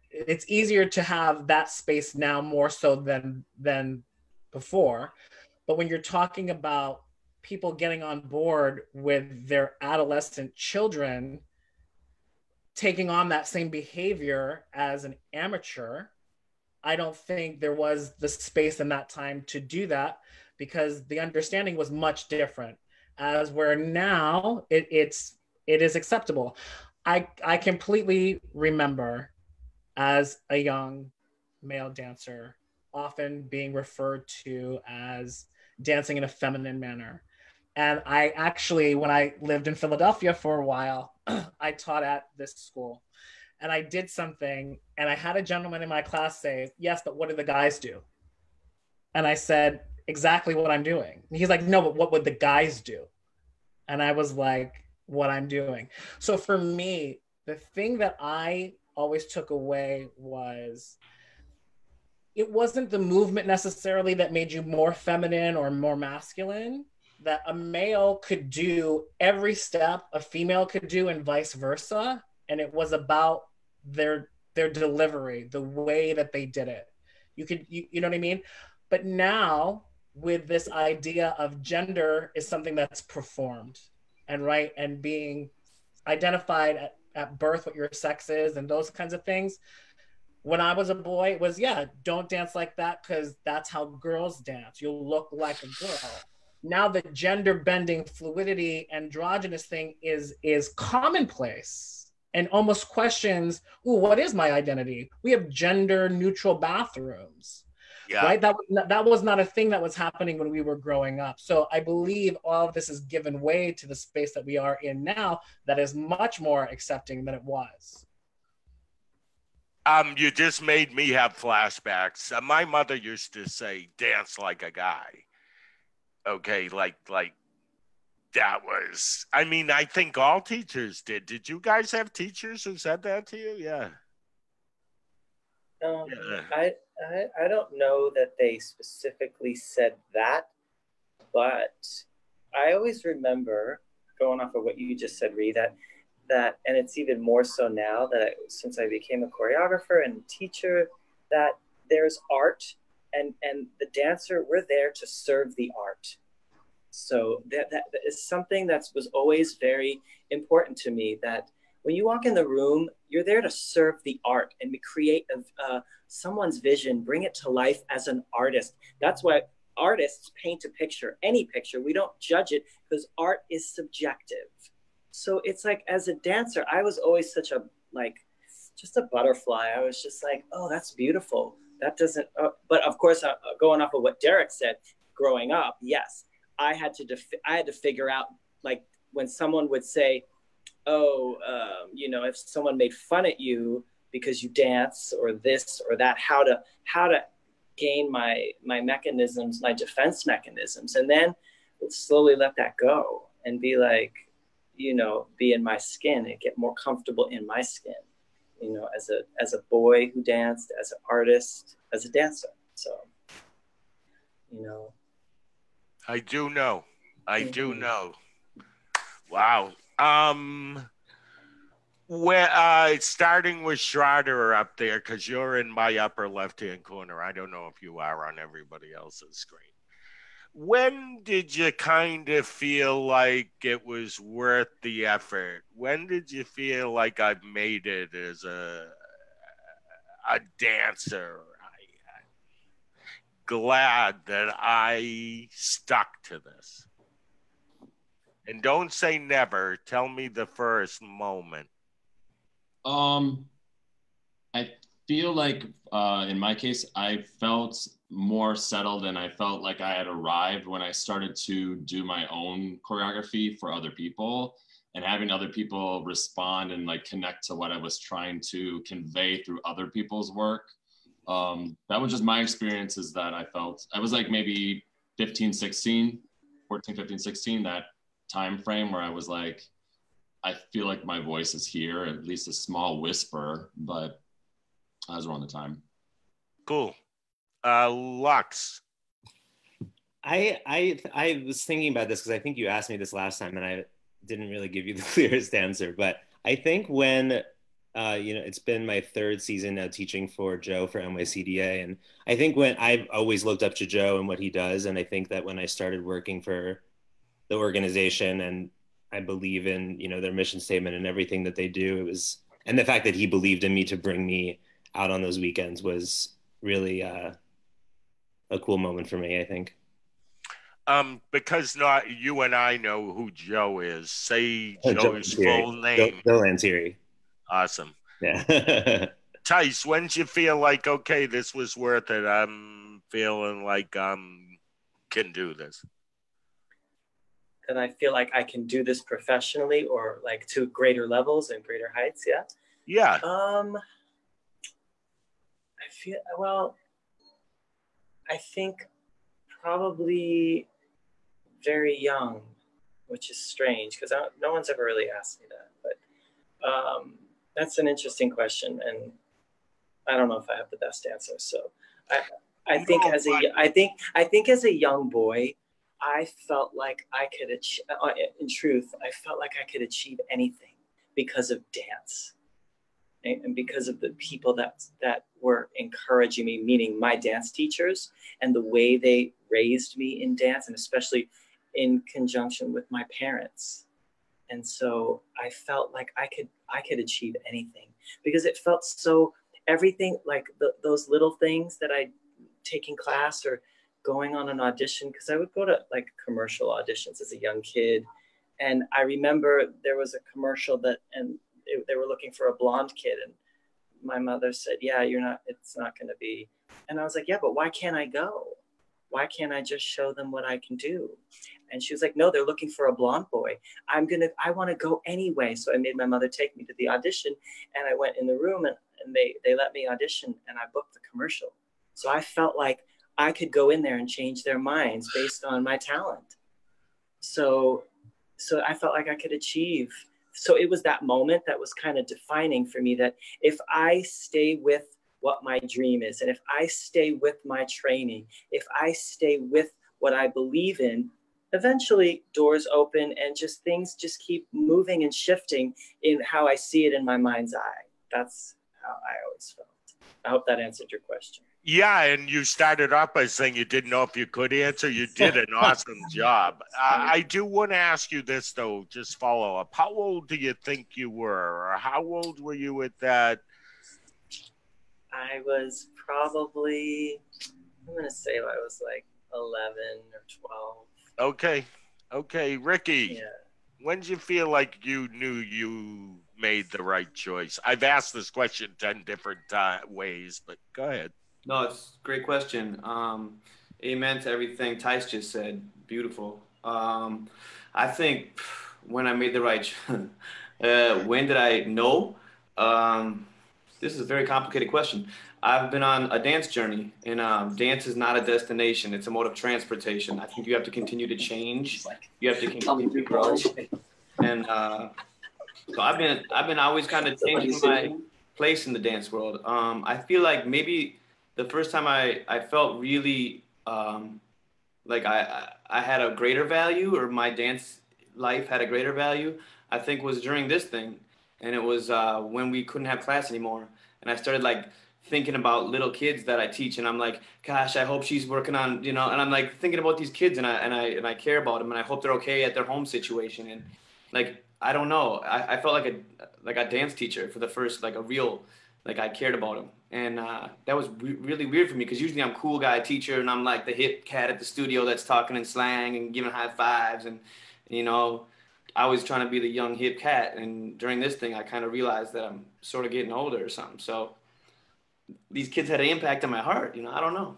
it's easier to have that space now more so than before. But when you're talking about people getting on board with their adolescent children, taking on that same behavior as an amateur, I don't think there was the space in that time to do that because the understanding was much different. As where now it is acceptable. I completely remember as a young male dancer often being referred to as dancing in a feminine manner. And I actually, when I lived in Philadelphia for a while, I taught at this school. And I did something, and I had a gentleman in my class say, yes, but what do the guys do? And I said, exactly what I'm doing. And he's like, no, but what would the guys do? And I was like, what I'm doing. So for me, the thing that I always took away was, it wasn't the movement necessarily that made you more feminine or more masculine, that a male could do every step a female could do and vice versa. And it was about their delivery, the way that they did it. You know what I mean? But now with this idea of gender is something that's performed and being identified at birth what your sex is and those kinds of things. When I was a boy, it was, don't dance like that because that's how girls dance. You'll look like a girl. Now the gender bending fluidity androgynous thing is commonplace and almost questions, what is my identity? We have gender neutral bathrooms, right? That was not a thing that was happening when we were growing up. So I believe all of this has given way to the space that we are in now that is much more accepting than it was. You just made me have flashbacks. My mother used to say, dance like a guy. Okay, like that was, I think all teachers did. Did you guys have teachers who said that to you? Yeah. I don't know that they specifically said that, but I always remember, going off of what you just said, Rhee, that and it's even more so now that since I became a choreographer and teacher, that there's art and the dancer, we're there to serve the art. So that is something that was always very important to me, that when you walk in the room, you're there to serve the art and create someone's vision, bring it to life as an artist. That's why artists paint a picture, any picture. We don't judge it because art is subjective. So it's like, as a dancer, I was always such a, like, just a butterfly. I was just like, oh, that's beautiful. That doesn't, but of course, going off of what Derrick said, growing up, yes, I had to figure out, like, when someone would say, oh, you know, if someone made fun at you because you dance or this or that, how to gain my mechanisms, my defense mechanisms, and then slowly let that go and be like, you know, be in my skin and get more comfortable in my skin, you know, as a boy who danced, as an artist, as a dancer. So, you know. I do know. Wow. Starting with Schrader up there, because you're in my upper left-hand corner. I don't know if you are on everybody else's screen. When did you kind of feel like it was worth the effort? When did you feel like I've made it as a dancer? I'm glad that I stuck to this. And don't say never. Tell me the first moment. I feel like in my case, I felt more settled and I felt like I had arrived when I started to do my own choreography for other people, and having other people respond and like connect to what I was trying to convey through other people's work. That was just my experience, is that I felt I was like maybe 14, 15, 16, that time frame where I was like, I feel like my voice is here, at least a small whisper, but I was around the time. Cool. Lux. I was thinking about this because I think you asked me this last time and I didn't really give you the clearest answer, but I think when, you know, it's been my third season now teaching for Joe for NYCDA. And I think when I've always looked up to Joe and what he does. And I think that when I started working for the organization and I believe in, you know, their mission statement and everything that they do, it was, and the fact that he believed in me to bring me out on those weekends was really a cool moment for me, I think. Because not you and I know who Joe is. Say Joe's full name. Joe Lantieri. Awesome. Yeah. Tyce, when did you feel like, okay, this was worth it? I'm feeling like can do this. And I feel like I can do this professionally, or like to greater levels and greater heights. Yeah. Yeah. I think probably very young, which is strange because no one's ever really asked me that. But that's an interesting question, and I don't know if I have the best answer. So I think as a young boy, I felt like I could achieve. In truth, I felt like I could achieve anything because of dance. And because of the people that were encouraging me, meaning my dance teachers, and the way they raised me in dance, and especially in conjunction with my parents. And so I felt like I could achieve anything because it felt so, everything, like those little things that I take in class or going on an audition, because I would go to like commercial auditions as a young kid. And I remember there was a commercial they were looking for a blonde kid, and my mother said, yeah, it's not going to be. And I was like, yeah, but why can't I go? Why can't I just show them what I can do? And she was like, no, they're looking for a blonde boy. I want to go anyway. So I made my mother take me to the audition, and I went in the room and they let me audition, and I booked the commercial. So I felt like I could go in there and change their minds based on my talent. So I felt like I could achieve. So it was that moment that was kind of defining for me, that if I stay with what my dream is, and if I stay with my training, if I stay with what I believe in, eventually doors open and just things just keep moving and shifting in how I see it in my mind's eye. That's how I always felt. I hope that answered your question. Yeah, and you started off by saying you didn't know if you could answer. You did an awesome job. I do want to ask you this, though, just follow up. How old do you think you were? Or how old were you at that? I was probably, I'm going to say I was like 11 or 12. Okay, Ricky. Yeah. When did you feel like you knew you made the right choice? I've asked this question 10 different ways, but go ahead. No, it's a great question. Amen to everything Tyce just said. Beautiful. I think when I made the right, when did I know? This is a very complicated question. I've been on a dance journey, and dance is not a destination; it's a mode of transportation. I think you have to continue to change. You have to continue to grow, and so I've been always kind of changing my place in the dance world. I feel like maybe the first time I felt really like I had a greater value, or my dance life had a greater value, I think was during this thing. And it was when we couldn't have class anymore. And I started like thinking about little kids that I teach, and I'm like, gosh, I hope she's working on, and I'm like thinking about these kids, and I care about them, and I hope they're okay at their home situation. And like, I don't know, I felt like a dance teacher for the first, like a real, like I cared about them. And that was really weird for me, because usually I'm cool guy teacher, and I'm like the hip cat at the studio that's talking in slang and giving high fives, and I was trying to be the young hip cat. And during this thing, I kind of realized that I'm sort of getting older or something. So these kids had an impact on my heart. I don't know.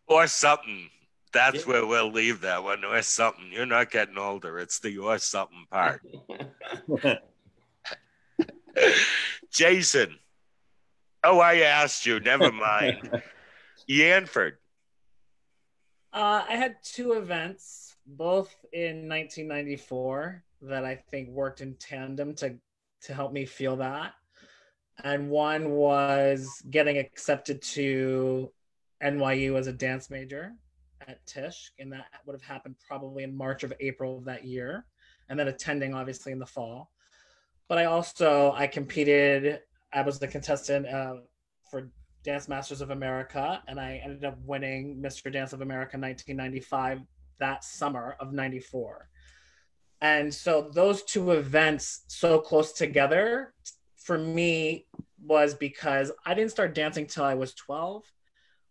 Or something. That's where we'll leave that one. Or something. You're not getting older. It's the or something part. Jason. Oh, I asked you. Never mind. Yanford. I had two events, both in 1994, that I think worked in tandem to help me feel that. And one was getting accepted to NYU as a dance major at Tisch, and that would have happened probably in March or April of that year, and then attending obviously in the fall. But I competed. I was the contestant for Dance Masters of America, and I ended up winning Mr. Dance of America 1995 that summer of 94. And so those two events so close together for me was because I didn't start dancing till I was 12.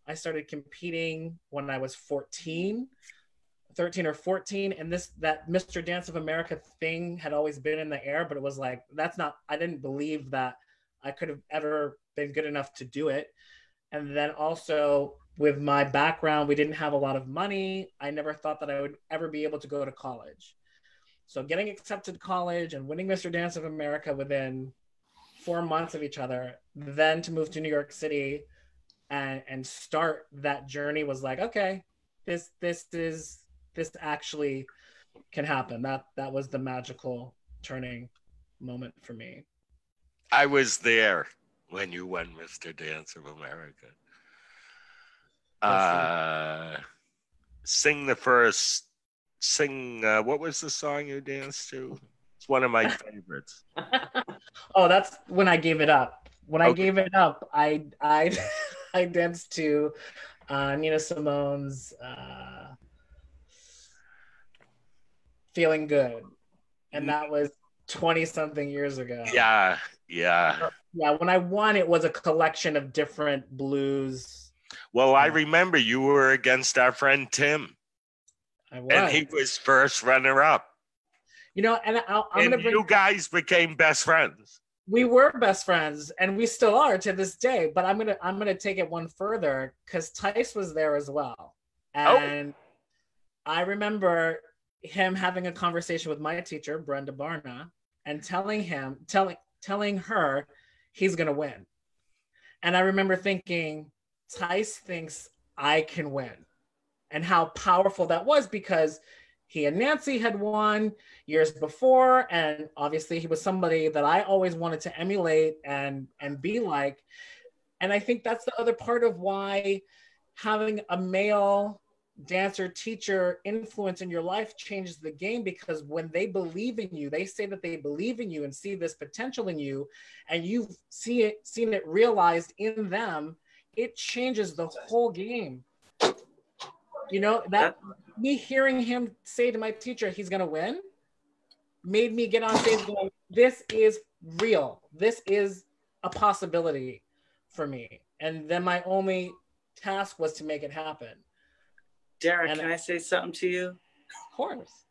I started competing when I was 13 or 14. And that Mr. Dance of America thing had always been in the air, but it was like, I didn't believe that I could have ever been good enough to do it. And then also with my background, we didn't have a lot of money. I never thought that I would ever be able to go to college. So getting accepted to college and winning Mr. Dance of America within 4 months of each other, then to move to New York City and start that journey was like, okay, this actually can happen. That was the magical turning moment for me. I was there when you won Mr. Dance of America. What was the song you danced to? It's one of my favorites. Oh, that's When I Gave It Up. I gave it up, I danced to Nina Simone's Feeling Good. And that was 20 something years ago. Yeah. When I won, it was a collection of different blues. Well, I remember you were against our friend Tim. I was. And he was first runner-up. And I'm going to you guys became best friends. We were best friends, and we still are to this day. But I'm gonna take it one further, because Tyce was there as well, and I remember him having a conversation with my teacher Brenda Barna and telling her he's gonna win. And I remember thinking, Tyce thinks I can win, and how powerful that was, because he and Nancy had won years before, and obviously he was somebody that I always wanted to emulate and be like. And I think that's the other part of why having a male dancer teacher influence in your life changes the game, because when they believe in you, they say that they believe in you and see this potential in you, and you've seen it realized in them, it changes the whole game. That me hearing him say to my teacher he's gonna win made me get on stage going, this is real. This is a possibility for me. And then my only task was to make it happen. Derrick, can I say something to you? Of course.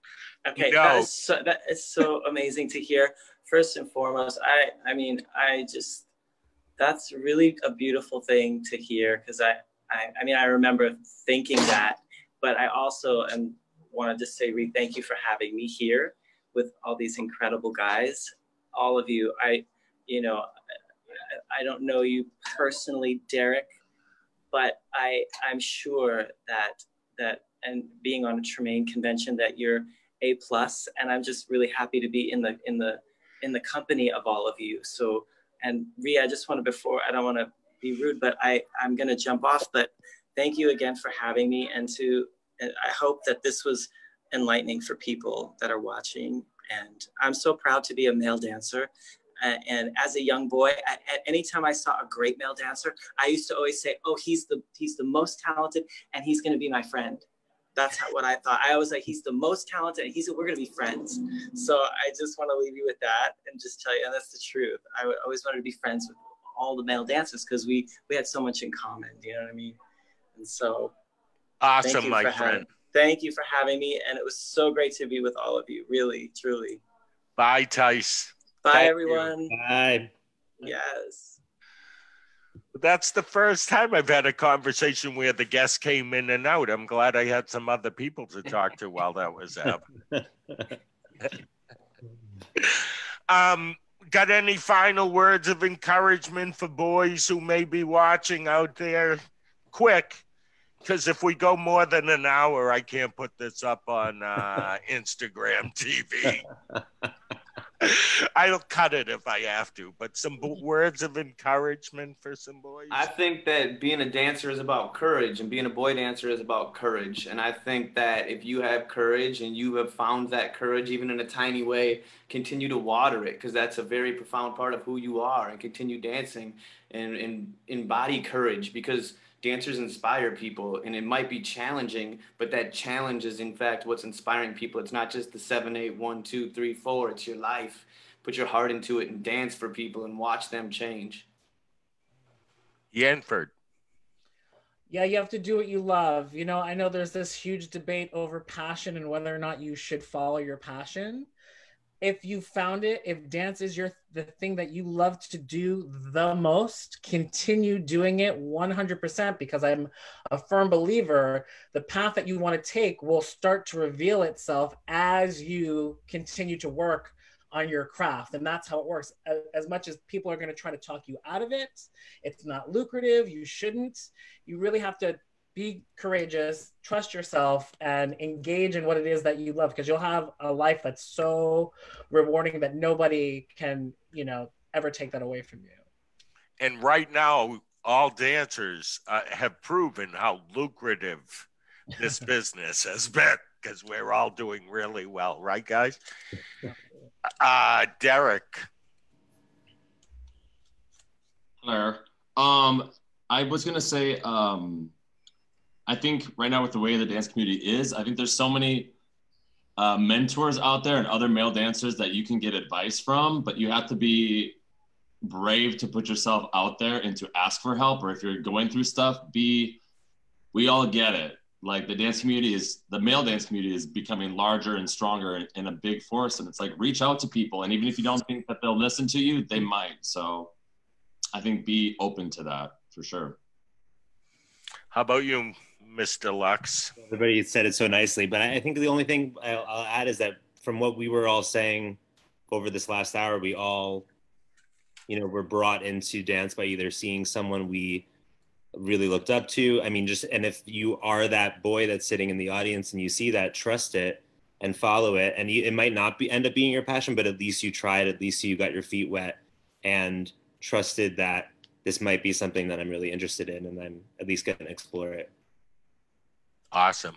Okay, No. that is so amazing to hear. First and foremost, I mean, that's really a beautiful thing to hear, because I mean, I remember thinking that, but I also want to just say, Rhee, thank you for having me here with all these incredible guys. All of you, you know, I don't know you personally, Derrick, but I'm sure that and being on a Tremaine convention, that you're A+, and I'm just really happy to be in the company of all of you. So, and Rhea, I just want to, before, I don't want to be rude, but I'm going to jump off, but thank you again for having me, and I hope that this was enlightening for people that are watching. And I'm so proud to be a male dancer. And as a young boy, anytime I saw a great male dancer, I used to always say, oh, he's the most talented, and he's going to be my friend. That's what I thought. I was like, he's the most talented, and we're going to be friends. So I just want to leave you with that and just tell you, and that's the truth. I always wanted to be friends with all the male dancers, because we had so much in common. You know what I mean? And so, awesome, my friend. Thank you for having me, and it was so great to be with all of you. Really, truly. Bye, Tyce. Bye, everyone. You. Bye. Yes. That's the first time I've had a conversation where the guests came in and out. I'm glad I had some other people to talk to while that was happening. Got any final words of encouragement for boys who may be watching out there? Quick, because if we go more than an hour, I can't put this up on Instagram TV. I'll cut it if I have to, but some words of encouragement for some boys. I think that being a dancer is about courage, and being a boy dancer is about courage. And I think that if you have courage and you have found that courage, even in a tiny way, continue to water it, because that's a very profound part of who you are, and continue dancing and embody courage, because dancers inspire people, and it might be challenging, but that challenge is in fact what's inspiring people. It's not just the 7, 8, 1, 2, 3, 4. It's your life. Put your heart into it and dance for people and watch them change. Yanford. Yeah, you have to do what you love. You know, I know there's this huge debate over passion and whether or not you should follow your passion. If you found it, if dance is the thing that you love to do the most, continue doing it 100%, because I'm a firm believer the path that you want to take will start to reveal itself as you continue to work on your craft. And that's how it works. As much as people are going to try to talk you out of it, it's not lucrative, you shouldn't. You really have to be courageous, trust yourself, and engage in what it is that you love, because you'll have a life that's so rewarding that nobody can, ever take that away from you. And right now, all dancers have proven how lucrative this business has been, because we're all doing really well. Right, guys? Derrick. Hello. I was going to say, I think right now with the way the dance community is, I think there's so many mentors out there and other male dancers that you can get advice from, but you have to be brave to put yourself out there and to ask for help. Or if you're going through stuff, we all get it. Like the male dance community is becoming larger and stronger and a big force. And it's like, reach out to people. And even if you don't think that they'll listen to you, they might. So I think be open to that for sure. How about you, Mr. Lux? Everybody said it so nicely, but I think the only thing I'll add is that from what we were all saying over this last hour, we all, were brought into dance by either seeing someone we really looked up to. I mean, and if you are that boy that's sitting in the audience and you see that, trust it and follow it. And it might not end up being your passion, but at least you tried, at least you got your feet wet and trusted that this might be something that I'm really interested in, and I'm at least going to explore it. Awesome.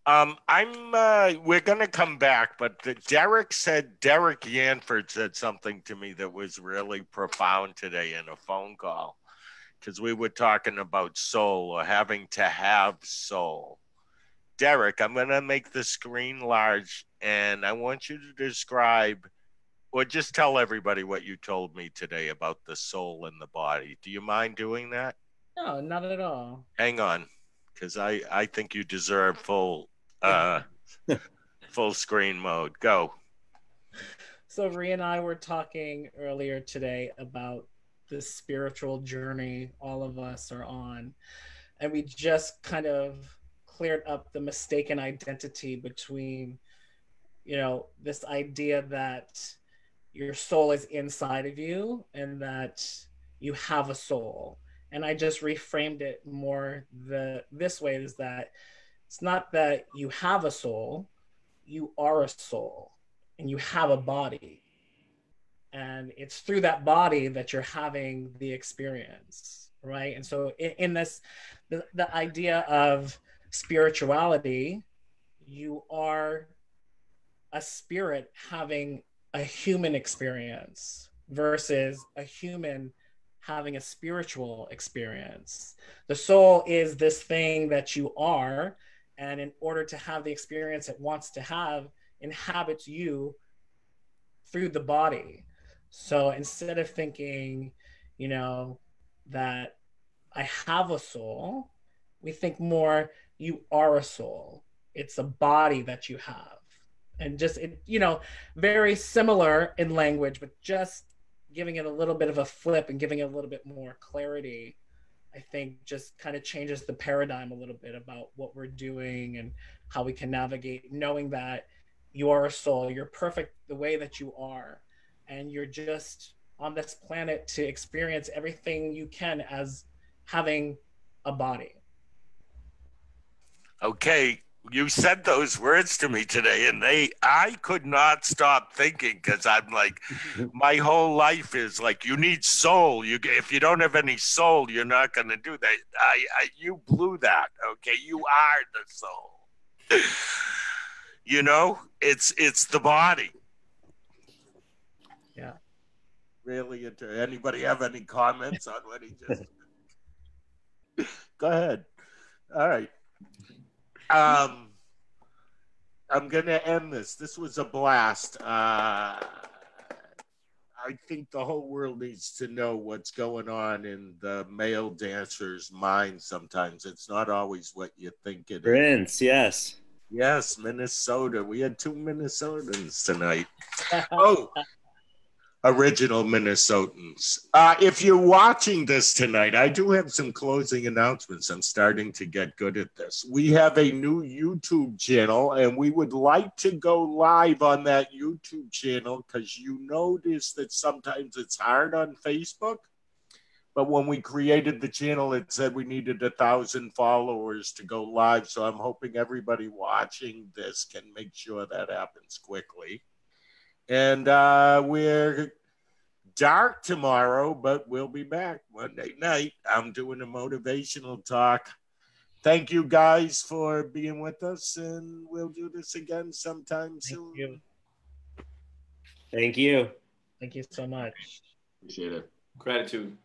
We're going to come back, but Derrick Yanford said something to me that was really profound today in a phone call, because we were talking about soul, or having to have soul. Derrick, I'm going to make the screen large, and I want you to describe, or just tell everybody what you told me today about the soul and the body. Do you mind doing that? No, not at all. Hang on. because I think you deserve full full screen mode. Go. So Rhee and I were talking earlier today about this spiritual journey all of us are on. And we just kind of cleared up the mistaken identity between, this idea that your soul is inside of you and that you have a soul. And I just reframed it more this way, is that it's not that you have a soul, you are a soul and you have a body. And it's through that body that you're having the experience, right? And so in this, the idea of spirituality, you are a spirit having a human experience versus a human having a spiritual experience. The soul is this thing that you are, and in order to have the experience it wants to have, inhabits you through the body. So instead of thinking, that I have a soul, we think more you are a soul. It's a body that you have. And just, very similar in language, but just giving it a little bit of a flip and giving it a little bit more clarity, I think just kind of changes the paradigm a little bit about what we're doing and how we can navigate, knowing that you are a soul, you're perfect the way that you are, and you're just on this planet to experience everything you can as having a body. Okay, you said those words to me today, and I could not stop thinking, because I'm like, my whole life is like, you need soul. If you don't have any soul, you're not going to do that. You blew that. Okay, you are the soul. It's the body. Yeah. Really anybody have any comments on what he just? Go ahead. All right. I'm going to end this. This was a blast. I think the whole world needs to know what's going on in the male dancer's mind sometimes. It's not always what you think it is. Prince, yes. Yes, Minnesota. We had 2 Minnesotans tonight. Oh, original Minnesotans. If you're watching this tonight, I do have some closing announcements. I'm starting to get good at this. We have a new YouTube channel, and we would like to go live on that YouTube channel, because you notice that sometimes it's hard on Facebook. But when we created the channel, it said we needed 1,000 followers to go live. So I'm hoping everybody watching this can make sure that happens quickly. And we're dark tomorrow, but we'll be back Monday night. I'm doing a motivational talk. Thank you guys for being with us, and we'll do this again sometime soon. You. Thank you. Thank you so much. Appreciate it. Gratitude.